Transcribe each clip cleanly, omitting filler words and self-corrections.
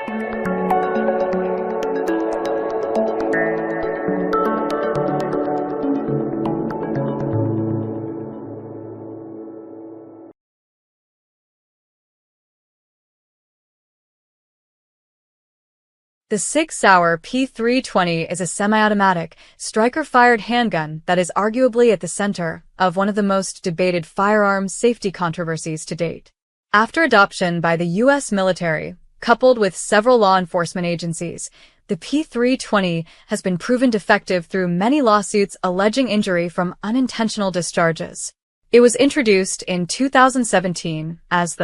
The Sig Sauer P320 is a semi-automatic, striker-fired handgun that is arguably at the center of one of the most debated firearms safety controversies to date. After adoption by the U.S. military, coupled with several law enforcement agencies, the P320 has been proven defective through many lawsuits alleging injury from unintentional discharges. It was introduced in 2017 as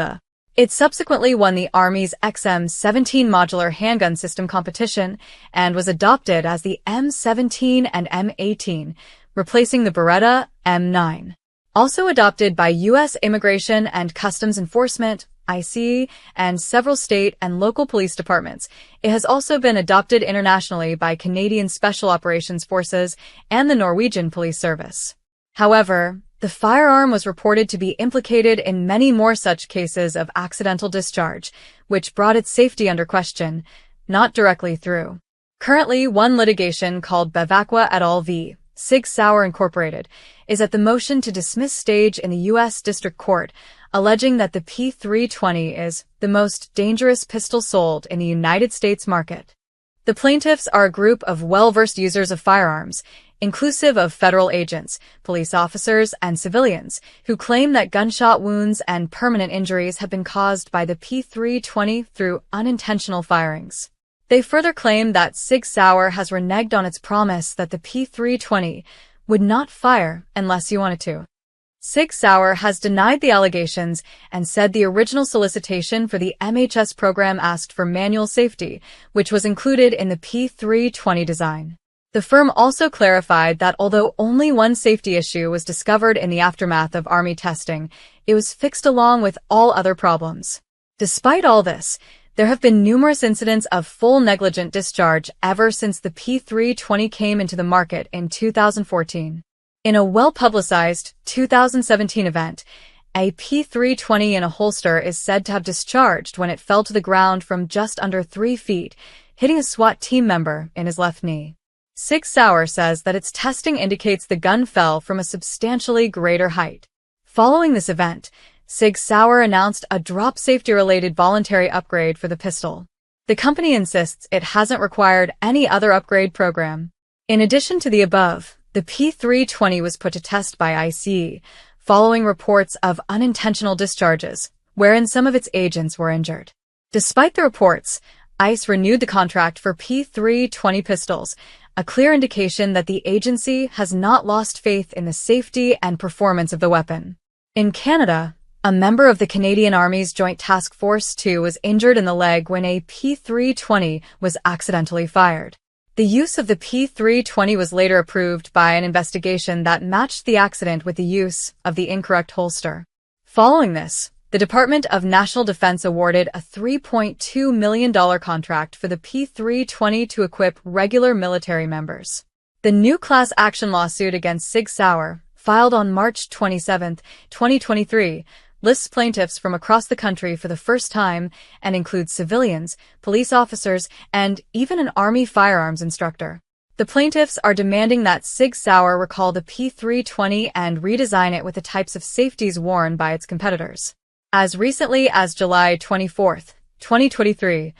It subsequently won the Army's XM17 modular handgun system competition and was adopted as the M17 and M18, replacing the Beretta M9. Also adopted by U.S. Immigration and Customs Enforcement, ICE, and several state and local police departments, it has also been adopted internationally by Canadian Special Operations Forces and the Norwegian Police Service. However, the firearm was reported to be implicated in many more such cases of accidental discharge, which brought its safety under question, not directly through. Currently, one litigation called Bevacqua et al. v. Sig Sauer Incorporated is at the motion to dismiss stage in the U.S. District Court, alleging that the P320 is the most dangerous pistol sold in the United States market. The plaintiffs are a group of well-versed users of firearms, inclusive of federal agents, police officers, and civilians, who claim that gunshot wounds and permanent injuries have been caused by the P320 through unintentional firings. They further claim that Sig Sauer has reneged on its promise that the P320 would not fire unless you wanted to. Sig Sauer has denied the allegations and said the original solicitation for the MHS program asked for manual safety, which was included in the P320 design. The firm also clarified that although only one safety issue was discovered in the aftermath of Army testing, it was fixed along with all other problems. Despite all this, there have been numerous incidents of full negligent discharge ever since the P320 came into the market in 2014. In a well-publicized 2017 event, a P320 in a holster is said to have discharged when it fell to the ground from just under 3 feet, hitting a SWAT team member in his left knee. Sig Sauer says that its testing indicates the gun fell from a substantially greater height. Following this event, Sig Sauer announced a drop safety-related voluntary upgrade for the pistol. The company insists it hasn't required any other upgrade program. In addition to the above, the P320 was put to test by ICE, following reports of unintentional discharges, wherein some of its agents were injured. Despite the reports, ICE renewed the contract for P320 pistols, a clear indication that the agency has not lost faith in the safety and performance of the weapon. In Canada, a member of the Canadian Army's Joint Task Force 2 was injured in the leg when a P320 was accidentally fired. The use of the P320 was later approved by an investigation that matched the accident with the use of the incorrect holster. Following this, the Department of National Defense awarded a $3.2 million contract for the P320 to equip regular military members. The new class action lawsuit against Sig Sauer, filed on March 27, 2023, lists plaintiffs from across the country for the first time and includes civilians, police officers, and even an Army firearms instructor. The plaintiffs are demanding that Sig Sauer recall the P320 and redesign it with the types of safeties worn by its competitors. As recently as July 24, 2023,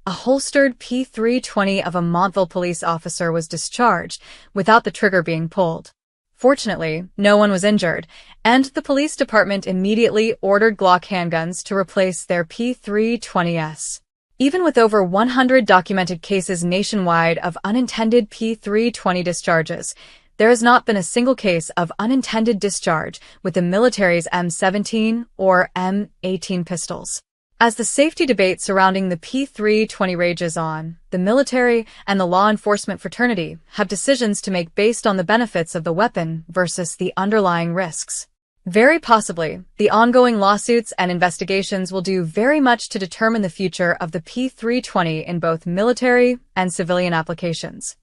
a holstered P320 of a Montville police officer was discharged without the trigger being pulled. Fortunately, no one was injured, and the police department immediately ordered Glock handguns to replace their P320s. Even with over 100 documented cases nationwide of unintended P320 discharges, there has not been a single case of unintended discharge with the military's M17 or M18 pistols. As the safety debate surrounding the P320 rages on, the military and the law enforcement fraternity have decisions to make based on the benefits of the weapon versus the underlying risks. Very possibly, the ongoing lawsuits and investigations will do very much to determine the future of the P320 in both military and civilian applications.